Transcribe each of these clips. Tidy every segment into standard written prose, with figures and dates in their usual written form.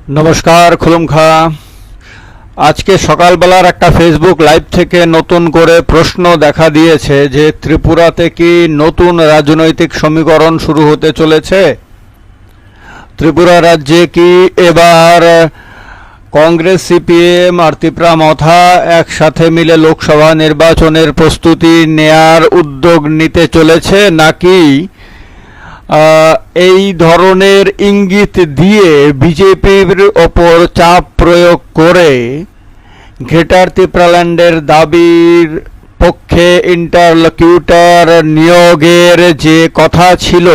নমস্কার খুলুমখা। আজকে সকালবেলার একটা ফেসবুক লাইভ থেকে নতুন করে প্রশ্ন দেখা দিয়েছে যে ত্রিপুরাতে কি নতুন রাজনৈতিক সমীকরণ শুরু হতে চলেছে। ত্রিপুরা রাজ্যে কি এবার কংগ্রেস, সিপিএম আর তিপ্রা মথা একসাথে মিলে লোকসভা নির্বাচনের প্রস্তুতি নেয়ার উদ্যোগ নিতে চলেছে, নাকি এই ধরনের ইঙ্গিত দিয়ে বিজেপির ওপর চাপ প্রয়োগ করে গ্রেটার ত্রিপুরাল্যান্ডের দাবির পক্ষে ইন্টারলকিউটর নিয়োগের যে কথা ছিল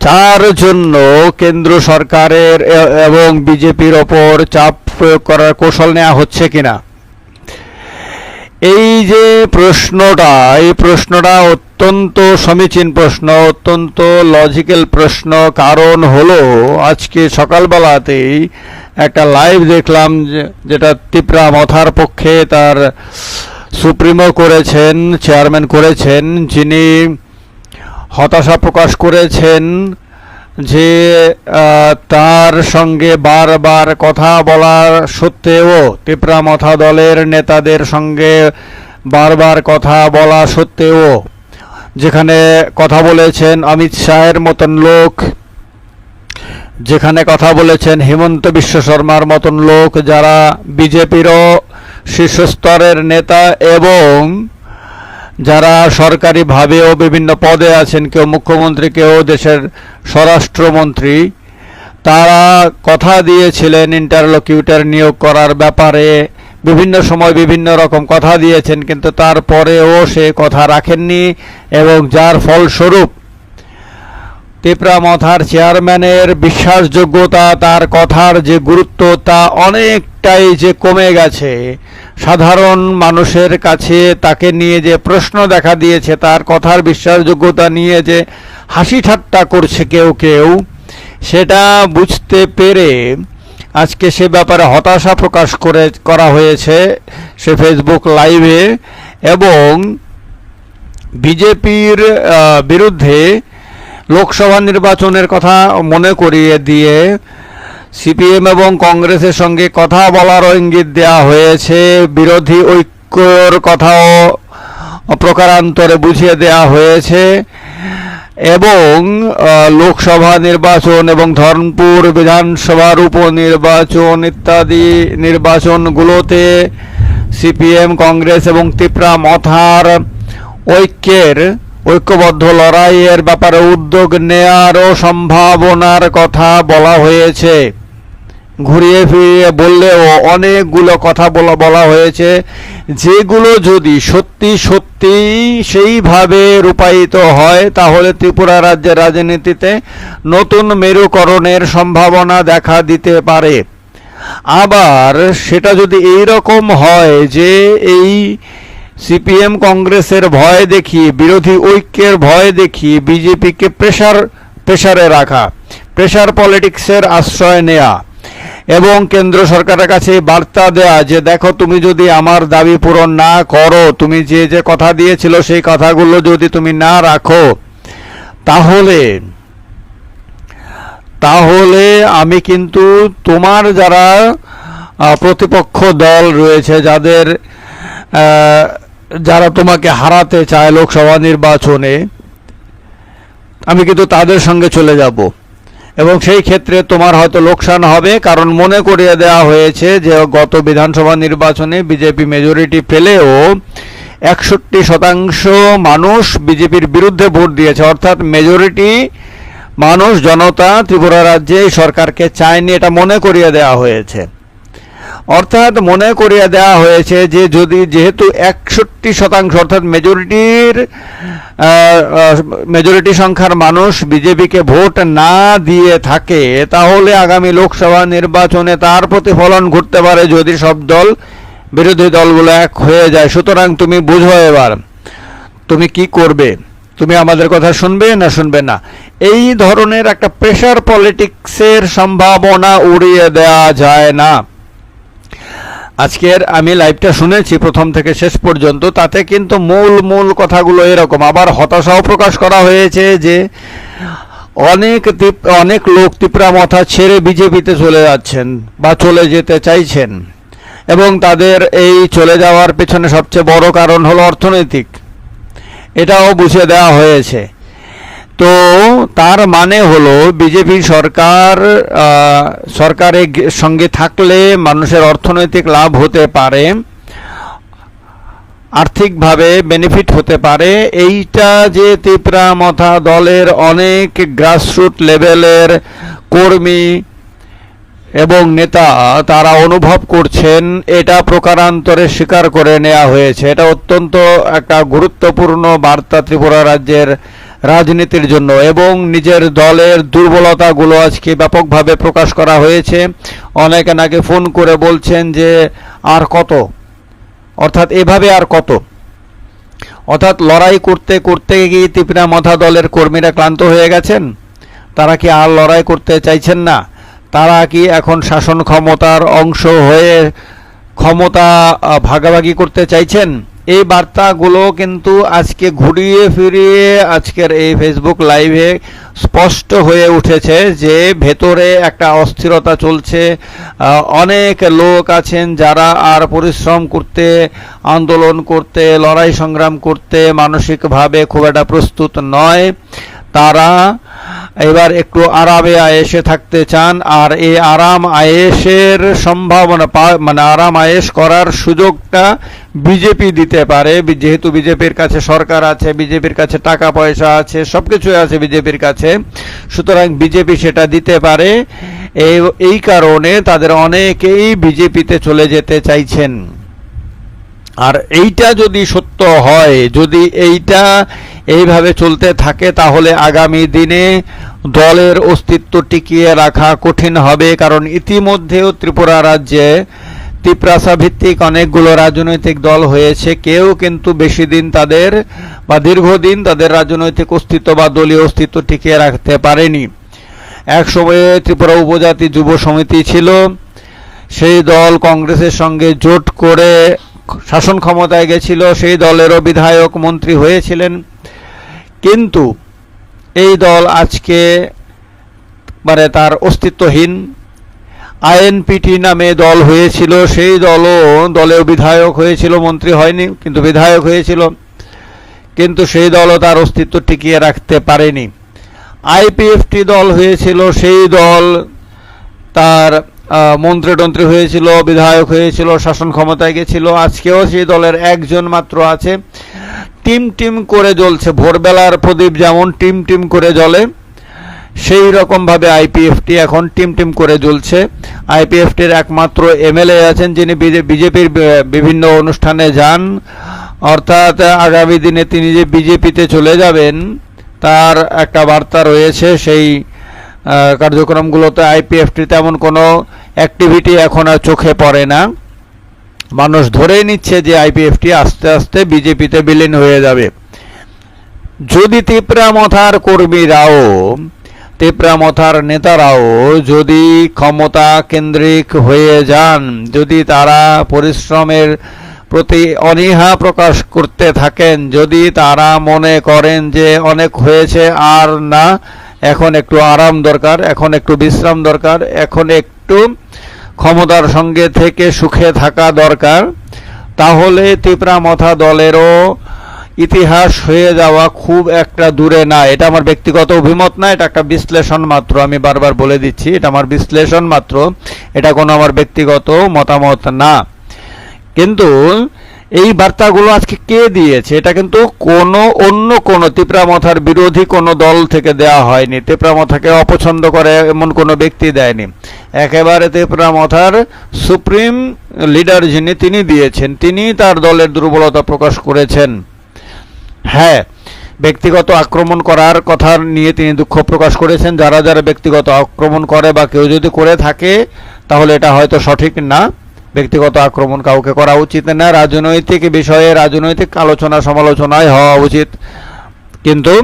তার জন্য কেন্দ্র সরকারের এবং বিজেপির ওপর চাপ প্রয়োগ করার কৌশল নেওয়া হচ্ছে কিনা। এই যে এই প্রশ্নটা অত্যন্ত সমীচীন প্রশ্ন, অত্যন্ত লজিক্যাল প্রশ্ন। কারণ হলো আজকে সকালবেলাতেই একটা লাইভ দেখলাম যেটা তিপ্রা মথার পক্ষে তার সুপ্রিমো করেছেন, চেয়ারম্যান করেছেন, যিনি হতাশা প্রকাশ করেছেন যে তার সঙ্গে বারবার কথা বলার সত্ত্বেও, তিপ্রা মথা দলের নেতাদের সঙ্গে বারবার কথা বলা সত্ত্বেও, যেখানে কথা বলেছেন অমিত শাহের মতন লোক, যেখানে কথা বলেছেন হিমন্ত বিশ্ব শর্মার মতন লোক, যারা বিজেপিরও শীর্ষস্তরের নেতা এবং যারা সরকারিভাবেও বিভিন্ন পদে আছেন, কেউ মুখ্যমন্ত্রী, কেউ দেশের স্বরাষ্ট্রমন্ত্রী, তারা কথা দিয়েছিলেন ইন্টারলকিউটর নিয়োগ করার ব্যাপারে। বিভিন্ন সময় বিভিন্ন রকম কথা দিয়েছেন, কিন্তু তারপরেও সে কথা রাখেননি এবং যার ফলস্বরূপ তিপ্রা মথার চেয়ারম্যানের বিশ্বাসযোগ্যতা, তার কথার যে গুরুত্ব, তা অনেকটাই যে কমে গেছে। সাধারণ মানুষের কাছে তাকে নিয়ে যে প্রশ্ন দেখা দিয়েছে, তার কথার বিশ্বাসযোগ্যতা নিয়ে যে হাসি ঠাট্টা করছে কেউ কেউ, সেটা বুঝতে পেরে আজকে সে ব্যাপারে হতাশা প্রকাশ করা হয়েছে সে ফেসবুক লাইভে, এবং বিজেপির বিরুদ্ধে লোকসভা নির্বাচনের কথা মনে করিয়ে দিয়ে সিপিএম এবং কংগ্রেসের সঙ্গে কথা বলারও ইঙ্গিত দেওয়া হয়েছে। বিরোধী ঐক্যর কথাও প্রকারান্তরে বুঝিয়ে দেওয়া হয়েছে এবং লোকসভা নির্বাচন এবং ধর্মপুর বিধানসভার উপনির্বাচন ইত্যাদি নির্বাচনগুলোতে সিপিএম, কংগ্রেস এবং তিপ্রা মথার ঐক্যবদ্ধ লড়াইয়ের ব্যাপারে উদ্যোগ নেয়ারও সম্ভাবনার কথা বলা হয়েছে। ঘুরিয়ে ফিরিয়ে বললেও অনেকগুলো কথা বলা হয়েছে, যেগুলো যদি সত্যি সত্যি সেইভাবে রূপায়িত হয় তাহলে ত্রিপুরা রাজ্যের রাজনীতিতে নতুন মেরুকরণের সম্ভাবনা দেখা দিতে পারে। আবার সেটা যদি এইরকম হয় যে এই সিপিএম কংগ্রেসের ভয় দেখিয়ে, বিরোধী ঐক্যের ভয় দেখিয়ে বিজেপিকে প্রেসারে রাখা, প্রেসার পলিটিক্সের আশ্রয় নেয়া এবং কেন্দ্র সরকারের কাছে বার্তা দেয়া যে দেখো, তুমি যদি আমার দাবি পূরণ না করো, তুমি যে যে কথা দিয়েছিল সেই কথাগুলো যদি তুমি না রাখো, তাহলে আমি কিন্তু তোমার যারা প্রতিপক্ষ দল রয়েছে, যারা তোমাকে হারাতে চায় লোকসভা নির্বাচনে, আমি কিন্তু তাদের সঙ্গে চলে যাব এবং সেই ক্ষেত্রে তোমার হয়তো লোকসান হবে। কারণ মনে করিয়ে দেওয়া হয়েছে যে গত বিধানসভা নির্বাচনে বিজেপি মেজরিটি পেলেও 61% মানুষ বিজেপির বিরুদ্ধে ভোট দিয়েছে, অর্থাৎ মেজরিটি মানুষ, জনতা ত্রিপুরা রাজ্যে সরকারকে চায়নি, এটা মনে করিয়ে দেওয়া হয়েছে। অর্থাৎ মনে করিয়ে দেওয়া হয়েছে যে যেহেতু 61% অর্থাৎ মেজরিটি সংখ্যার মানুষ বিজেপিকে ভোট না দিয়ে থাকে, তাহলে আগামী লোকসভা নির্বাচনে তার প্রতিফলন ঘটতে পারে যদি সব বিরোধী দলগুলো এক হয়ে যায়। সুতরাং তুমি বুঝো এবার তুমি কি করবে, তুমি আমাদের কথা শুনবে না শুনবে না। এই ধরনের একটা প্রেসার পলিটিক্সের সম্ভাবনা উড়িয়ে দেওয়া যায় না। আজকের আমি লাইভটা শুনেছি প্রথম থেকে শেষ পর্যন্ত, তাতে কিন্তু মূল কথাগুলো এরকম। আবার হতাশাও প্রকাশ করা হয়েছে যে অনেক লোক তিপ্রামথা ছেড়ে বিজেপিতে চলে যাচ্ছেন বা চলে যেতে চাইছেন, এবং তাদের এই চলে যাওয়ার পেছনে সবচেয়ে বড় কারণ হলো অর্থনৈতিক। এটাও বুঝিয়ে দেওয়া হয়েছে। তো তার মানে হলো বিজেপি সরকারের সঙ্গে থাকলে মানুষের অর্থনৈতিক লাভ হতে পারে, আর্থিকভাবে বেনিফিট হতে পারে। এইটা যে তিপ্রামথা দলের অনেক গ্রাসরুট লেভেলের কর্মী এবং নেতা তারা অনুভব করছেন, এটা প্রকারান্তরে স্বীকার করে নেওয়া হয়েছে। এটা অত্যন্ত একটা গুরুত্বপূর্ণ বার্তা ত্রিপুরা রাজ্যের রাজনীতির জন্য, এবং নিজের দলের দুর্বলতাগুলো আজকে ব্যাপকভাবে প্রকাশ করা হয়েছে। অনেকে নাকি ফোন করে বলছেন যে আর কত, অর্থাৎ এভাবে আর কত, অর্থাৎ লড়াই করতে করতে গিয়ে তিপ্রামথা দলের কর্মীরা ক্লান্ত হয়ে গেছেন। তারা কি আর লড়াই করতে চাইছেন না? তারা কি এখন শাসন ক্ষমতার অংশ হয়ে ক্ষমতা ভাগাভাগি করতে চাইছেন? এই বার্তাগুলো কিন্তু আজকে ঘুরিয়ে ফিরিয়ে আজকের এই ফেসবুক লাইভে স্পষ্ট হয়ে উঠেছে যে ভেতরে একটা অস্থিরতা চলছে। অনেক লোক আছেন যারা আর পরিশ্রম করতে, আন্দোলন করতে, লড়াই সংগ্রাম করতে মানসিকভাবে খুব একটা প্রস্তুত নয়। তারা এবার একটু আরামে আয়েশে থাকতে চান, আর এই আরাম আয়েশের সম্ভাবনা মানে আরাম আয়েশ করার সুযোগটা বিজেপি দিতে পারে। যেহেতু বিজেপির কাছে সরকার আছে, বিজেপির কাছে টাকা পয়সা আছে, সবকিছু আছে বিজেপির কাছে, সুতরাং বিজেপি সেটা দিতে পারে। এই কারণে তাদের অনেকেই বিজেপিতে চলে যেতে চাইছেন। আর এইটা যদি সত্য হয়, যদি এইটা এইভাবে চলতে থাকে, তাহলে আগামী দিনে দলের অস্তিত্ব টিকিয়ে রাখা কঠিন হবে। কারণ ইতিমধ্যেও ত্রিপুরা রাজ্যে তিপ্রাসা ভিত্তিক অনেকগুলো রাজনৈতিক দল হয়েছে, কেউ কিন্তু বেশি দিন তাদের বা দীর্ঘদিন তাদের রাজনৈতিক অস্তিত্ব বা দলীয় অস্তিত্ব টিকিয়ে রাখতে পারেনি। এক সময়ে ত্রিপুরা উপজাতি যুব সমিতি ছিল, সেই দল কংগ্রেসের সঙ্গে জোট করে শাসন ক্ষমতায় গেছিল, সেই দলেরও বিধায়ক মন্ত্রী হয়েছিলেন। কিন্তু এই দল আজকে মানে তার অস্তিত্বহীন। আইএনপিটি নামে দল হয়েছিল, সেই দলেও বিধায়ক হয়েছিল, মন্ত্রী হয়নি, কিন্তু বিধায়ক হয়েছিল, কিন্তু সেই দলও তার অস্তিত্ব টিকিয়ে রাখতে পারেনি। আইপিএফটি দল হয়েছিল, সেই দল তার মন্ত্রী হয়েছিল, বিধায়ক হয়েছিল, শাসন ক্ষমতায় গেছিল। আজকেও সেই দলের একজন মাত্র আছে, টিম করে জ্বলছে। ভোরবেলার প্রদীপ যেমন টিম করে জ্বলে, সেই রকমভাবে আইপিএফটি এখন টিম করে জ্বলছে। আইপিএফটির একমাত্র এমএলএ আছেন যিনি বিজেপির বিভিন্ন অনুষ্ঠানে যান, অর্থাৎ আগামী দিনে তিনি যে বিজেপিতে চলে যাবেন তার একটা বার্তা রয়েছে। সেই কার্যক্রমগুলোতে আইপিএফটি তেমন কোনো অ্যাক্টিভিটি এখন আর চোখে পড়ে না। মানুষ ধরেই নিচ্ছে যে আইপিএফটি আস্তে আস্তে বিজেপিতে বিলীন হয়ে যাবে। যদি তিপ্রামথার কর্মীরাও, তিপ্রামথার নেতারাও যদি ক্ষমতা কেন্দ্রিক হয়ে যান, যদি তারা পরিশ্রমের প্রতি অনীহা প্রকাশ করতে থাকেন, যদি তারা মনে করেন যে অনেক হয়েছে আর না, এখন একটু আরাম দরকার, এখন একটু বিশ্রাম দরকার, এখন একটু ক্ষমতার সঙ্গে থেকে সুখে থাকা দরকার, তাহলে তিপ্রামথা দলেরও ইতিহাস হয়ে যাওয়া খুব একটা দূরে না। এটা আমার ব্যক্তিগত অভিমত না, এটা একটা বিশ্লেষণ মাত্র। আমি বারবার বলে দিচ্ছি, এটা আমার বিশ্লেষণ মাত্র, এটা কোনো আমার ব্যক্তিগত মতামত না। কিন্তু এই বার্তাগুলো আজকে কে দিয়েছে? এটা কিন্তু অন্য কোনো তিপ্রামথার বিরোধী কোনো দল থেকে দেওয়া হয়নি, তিপ্রামথাকে অপছন্দ করে এমন কোনো ব্যক্তি দেয়নি। একেবারে তিপ্রামথার সুপ্রিম লিডার যিনি, তিনি দিয়েছেন, তিনি তার দলের দুর্বলতা প্রকাশ করেছেন। হ্যাঁ, ব্যক্তিগত আক্রমণ করার কথা নিয়ে তিনি দুঃখ প্রকাশ করেছেন। যারা ব্যক্তিগত আক্রমণ করে বা কেউ যদি করে থাকে তাহলে এটা হয়তো সঠিক না। ব্যক্তিগত আক্রমণ কাউকে করা উচিত না, রাজনৈতিক বিষয়ে রাজনৈতিক আলোচনা সমালোচনায় হওয়া উচিত। কিন্তু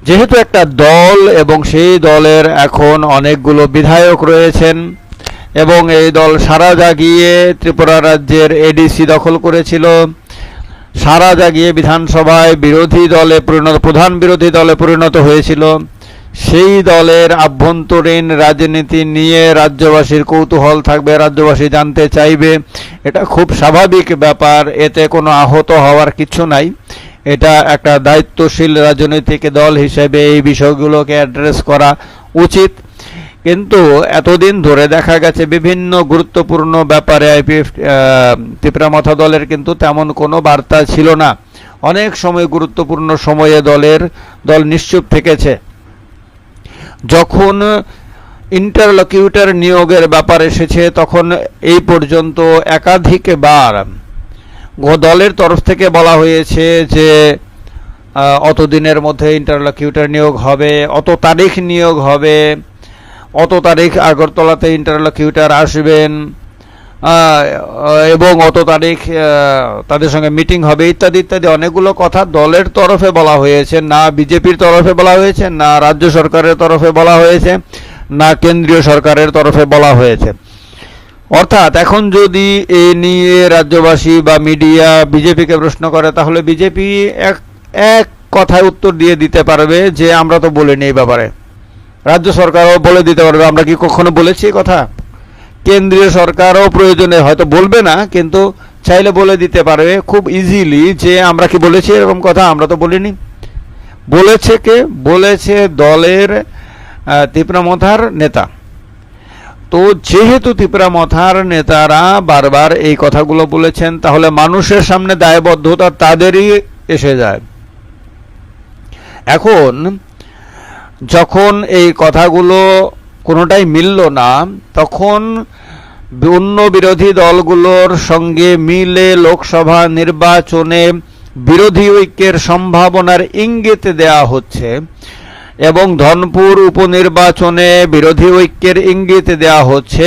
যেহেতু একটা দল এবং সেই দলের এখন অনেকগুলো বিধায়ক রয়েছেন এবং এই দল সারা জাগিয়ে ত্রিপুরা রাজ্যের এডিসি দখল করেছিল, সারা জাগিয়ে বিধানসভায় প্রধান বিরোধী দলে পরিণত হয়েছিল, সেই দলের আভ্যন্তরীণ রাজনীতি নিয়ে রাজ্যবাসীর কৌতূহল থাকবে, রাজ্যবাসী জানতে চাইবে। এটা খুব স্বাভাবিক ব্যাপার, এতে কোনো আহত হওয়ার কিছু নাই। এটা একটা দায়িত্বশীল রাজনৈতিক দল হিসেবে এই বিষয়গুলোকে অ্যাড্রেস করা উচিত। কিন্তু এতদিন ধরে দেখা গেছে বিভিন্ন গুরুত্বপূর্ণ ব্যাপারে আইপিএফ তিপ্রামথা দলের কিন্তু তেমন কোনো বার্তা ছিল না। অনেক সময় গুরুত্বপূর্ণ সময়ে দল নিশ্চুপ থেকেছে। যখন ইন্টারলকিউটর নিয়োগের ব্যাপার এসেছে তখন এই পর্যন্ত একাধিকবার দলের তরফ থেকে বলা হয়েছে যে অত দিনের মধ্যে ইন্টারলকিউটর নিয়োগ হবে, অত তারিখ নিয়োগ হবে, অত তারিখ আগরতলাতে ইন্টারলকিউটর আসবেন এবং অত তারিখ তাদের সঙ্গে মিটিং হবে, ইত্যাদি ইত্যাদি অনেকগুলো কথা দলের তরফে বলা হয়েছে। না বিজেপির তরফে বলা হয়েছে, না রাজ্য সরকারের তরফে বলা হয়েছে, না কেন্দ্রীয় সরকারের তরফে বলা হয়েছে। অর্থাৎ এখন যদি এ নিয়ে রাজ্যবাসী বা মিডিয়া বিজেপিকে প্রশ্ন করে তাহলে বিজেপি এক কথায় উত্তর দিয়ে দিতে পারবে যে আমরা তো বলিনি এই ব্যাপারে। রাজ্য সরকারও বলে দিতে পারবে আমরা কি কখনো বলেছি এই কথা। কেন্দ্রীয় সরকারও প্রয়োজনে হয়তো বলবে না, কিন্তু চাইলে বলে দিতে পারবে খুব ইজিলি যে আমরা কি বলেছি এরকম কথা, আমরা তো বলিনি। বলেছে কে? বলেছে দলের তিপ্রামথার নেতা। তো যেহেতু তিপ্রামথার নেতারা বারবার এই কথাগুলো বলেছেন তাহলে মানুষের সামনে দায়বদ্ধতা তাদেরই এসে যায়। এখন যখন এই কথাগুলো কোনোটাই মিলল না তখন অন্য বিরোধী দলগুলোর সঙ্গে মিলে লোকসভা নির্বাচনে বিরোধী ঐক্যের সম্ভাবনার ইঙ্গিত দেয়া হচ্ছে এবং ধনপুর উপনির্বাচনে বিরোধী ঐক্যের ইঙ্গিত দেয়া হচ্ছে।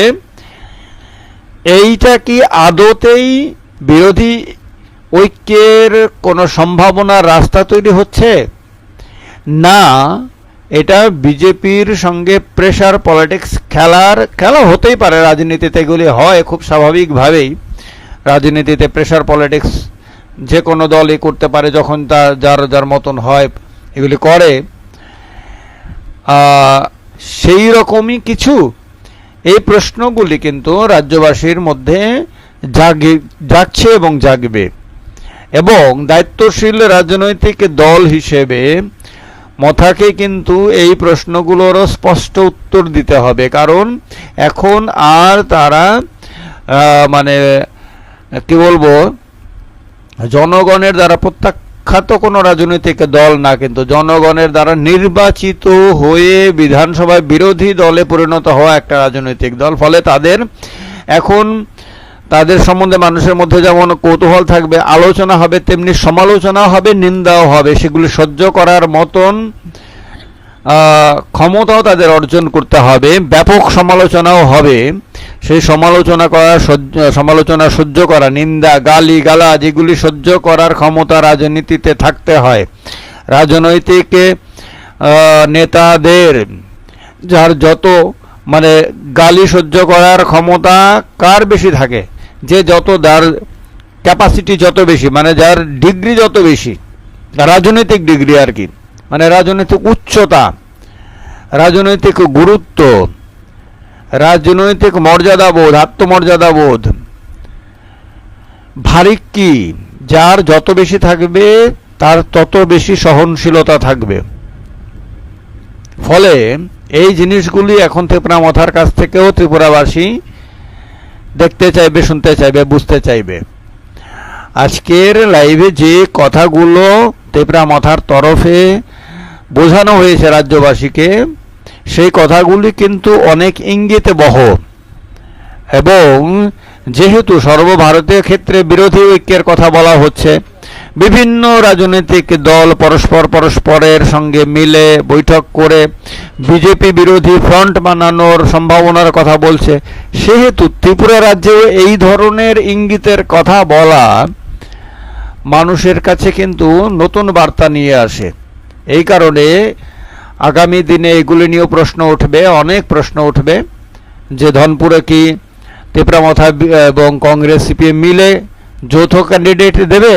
এইটা কি আদতেই বিরোধী ঐক্যের কোনো সম্ভাবনার রাস্তা তৈরি হচ্ছে, না এটা বিজেপির সঙ্গে প্রেশার পলিটিক্স খেলা হতেই পারে। রাজনীতিতে এগুলি হয় খুব স্বাভাবিকভাবেই। রাজনীতিতে প্রেশার পলিটিক্স যে কোনো দলই করতে পারে, যখন যার মতন হয় এগুলি করে। সেই রকমই কিছু এই প্রশ্নগুলি কিন্তু রাজ্যবাসীর মধ্যে জাগছে এবং জাগবে। এবং দায়িত্বশীল রাজনৈতিক দল হিসেবে মথাকে কিন্তু এই প্রশ্নগুলোরও স্পষ্ট উত্তর দিতে হবে, কারণ এখন আর তারা মানে কি বলবো জনগণের দ্বারা প্রত্যাখ্যাত কোনো রাজনৈতিক দল না, কিন্তু জনগণের দ্বারা নির্বাচিত হয়ে বিধানসভায় বিরোধী দলে পরিণত হওয়া একটা রাজনৈতিক দল। ফলে তাদের সম্বন্ধে মানুষের মধ্যে যেমন কৌতূহল থাকবে, আলোচনা হবে, তেমনি সমালোচনাও হবে, নিন্দাও হবে। সেগুলি সহ্য করার মতন ক্ষমতাও তাদের অর্জন করতে হবে। ব্যাপক সমালোচনাও হবে। সেই সমালোচনা সহ্য করা, নিন্দা, গালি গালাজ এগুলি সহ্য করার ক্ষমতা রাজনীতিতে থাকতে হয়। রাজনৈতিক নেতাদের যার যত গালি সহ্য করার ক্ষমতা কার বেশি থাকে, যে যার ক্যাপাসিটি যত বেশি, যার ডিগ্রি যত বেশি, রাজনৈতিক ডিগ্রি আর কি, রাজনৈতিক উচ্চতা, রাজনৈতিক গুরুত্ব, রাজনৈতিক মর্যাদাবোধ, আত্মমর্যাদাবোধ, ভারিক্কি যার যত বেশি থাকবে তার তত বেশি সহনশীলতা থাকবে। ফলে এই জিনিসগুলি এখন তিপ্রামথার কাছ থেকেও ত্রিপুরাবাসী দেখতে চাইবে, শুনতে চাইবে, বুঝতে চাইবে। আজকের লাইভে যে কথাগুলো তিপ্রামথার তরফে বোঝানো হয়েছে রাজ্যবাসীকে, সেই কথাগুলি কিন্তু অনেক ইঙ্গিতবহ। এবং যেহেতু সর্বভারতীয় ক্ষেত্রে বিরোধী ঐক্যের কথা বলা হচ্ছে, বিভিন্ন রাজনৈতিক দল পরস্পরের সঙ্গে মিলে বৈঠক করে বিজেপি বিরোধী ফ্রন্ট বানানোর সম্ভাবনার কথা বলছে, সেহেতু ত্রিপুরা রাজ্যেও এই ধরনের ইঙ্গিতের কথা বলা মানুষের কাছে কিন্তু নতুন বার্তা নিয়ে আসে। এই কারণে আগামী দিনে এগুলি নিয়েও প্রশ্ন উঠবে, অনেক প্রশ্ন উঠবে যে ধনপুরে কি তিপ্রামথা এবং কংগ্রেস সিপিএম মিলে যৌথ ক্যান্ডিডেট দেবে,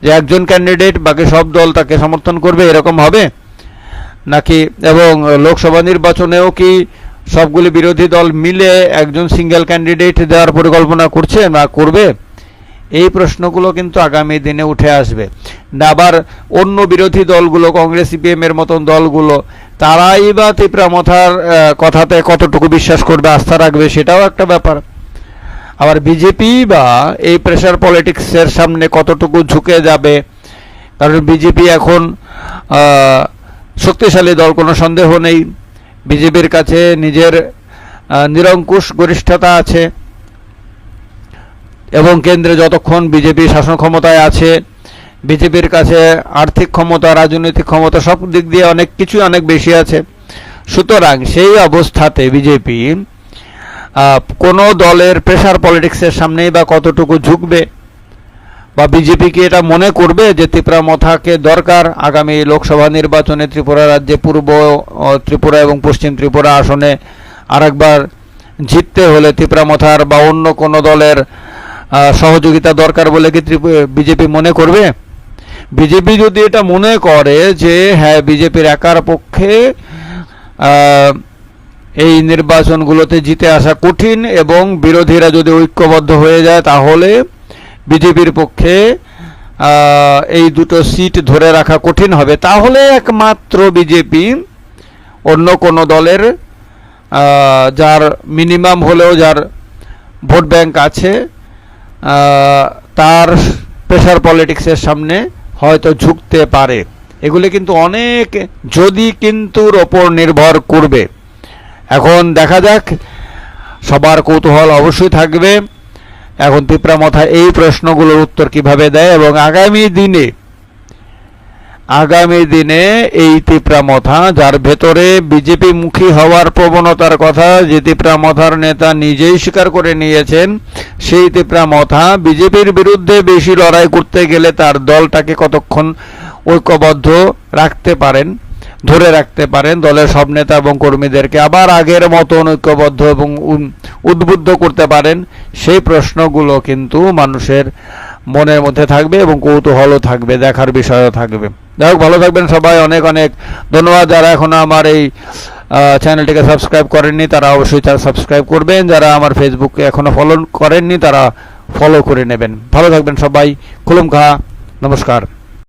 যে একজন ক্যান্ডিডেট বাকি সব দল তাকে সমর্থন করবে, এরকম হবে নাকি, এবং লোকসভা নির্বাচনেও কি সবগুলি বিরোধী দল মিলে একজন সিঙ্গেল ক্যান্ডিডেট দেওয়ার পরিকল্পনা করছে না করবে? এই প্রশ্নগুলো কিন্তু আগামী দিনে উঠে আসবে। আবার অন্য বিরোধী দলগুলো, কংগ্রেস সিপিএম এর মতন দলগুলো, তারাই বা তিপ্রামথার কথাতে কতটুকু বিশ্বাস করবে, আস্থা রাখবে, সেটাও একটা ব্যাপার। আবার বিজেপি বা এই প্রেশার পলিটিক্সের সামনে কতটুকু ঝুঁকে যাবে, কারণ বিজেপি এখন শক্তিশালী দল, কোনো সন্দেহ নেই। বিজেপির কাছে নিজের নিরঙ্কুশ গরিষ্ঠতা আছে, এবং কেন্দ্রে যতক্ষণ বিজেপি শাসন ক্ষমতায় আছে, বিজেপির কাছে আর্থিক ক্ষমতা, রাজনৈতিক ক্ষমতা, সব দিক দিয়ে অনেক কিছু অনেক বেশি আছে। সুতরাং সেই অবস্থাতে বিজেপি কোনো দলের প্রেশার পলিটিক্সের সামনেই বা কতটুকু ঝুঁকবে, বা বিজেপি কি এটা মনে করবে যে তিপ্রামথাকে দরকার আগামী লোকসভা নির্বাচনে ত্রিপুরা রাজ্যে পূর্ব ত্রিপুরা এবং পশ্চিম ত্রিপুরা আসনে আরেকবার জিততে হলে তিপ্রামথার বা অন্য কোনো দলের সহযোগিতা দরকার বলে কি বিজেপি মনে করবে? বিজেপি যদি এটা মনে করে যে হ্যাঁ বিজেপির একার পক্ষে এই নির্বাচনগুলোতে জিতে আসা কঠিন, এবং বিরোধীরা যদি ঐক্যবদ্ধ হয়ে যায় তাহলে বিজেপির পক্ষে এই দুটো সিট ধরে রাখা কঠিন হবে, তাহলে একমাত্র বিজেপি অন্য কোনো দলের যার মিনিমাম হলেও যার ভোট ব্যাংক আছে তার প্রেশার পলিটিক্সের সামনে হয়তো ঝুঁকতে পারে। এগুলি কিন্তু অনেক যদি কিন্তুর ওপর নির্ভর করবে। এখন দেখা যাক, সবার কৌতূহল অবশ্যই থাকবে এখন তিপ্রামথা এই প্রশ্নগুলোর উত্তর কিভাবে দেয়, এবং আগামী দিনে এই তিপ্রামথা, যার ভেতরে বিজেপি মুখী হওয়ার প্রবণতার কথা যে তিপ্রামথার নেতা নিজেই স্বীকার করে নিয়েছেন, সেই তিপ্রামথা বিজেপির বিরুদ্ধে বেশি লড়াই করতে গেলে তার দলটাকে কতক্ষণ ঐক্যবদ্ধ রাখতে পারেন, ধরে রাখতে পারেন দলের সব নেতা এবং কর্মীদেরকে, আবার আগের মতন ঐক্যবদ্ধ এবং উদ্বুদ্ধ করতে পারেন, সেই প্রশ্নগুলো কিন্তু মানুষের মনের মধ্যে থাকবে এবং কৌতূহলও থাকবে, দেখার বিষয়ও থাকবে। যাই হোক, ভালো থাকবেন সবাই, অনেক অনেক ধন্যবাদ। যারা এখনো আমার এই চ্যানেলটিকে সাবস্ক্রাইব করেননি তারা অবশ্যই সাবস্ক্রাইব করবেন, যারা আমার ফেসবুকে এখনো ফলো করেননি তারা ফলো করে নেবেন। ভালো থাকবেন সবাই, খুলুম খা, নমস্কার।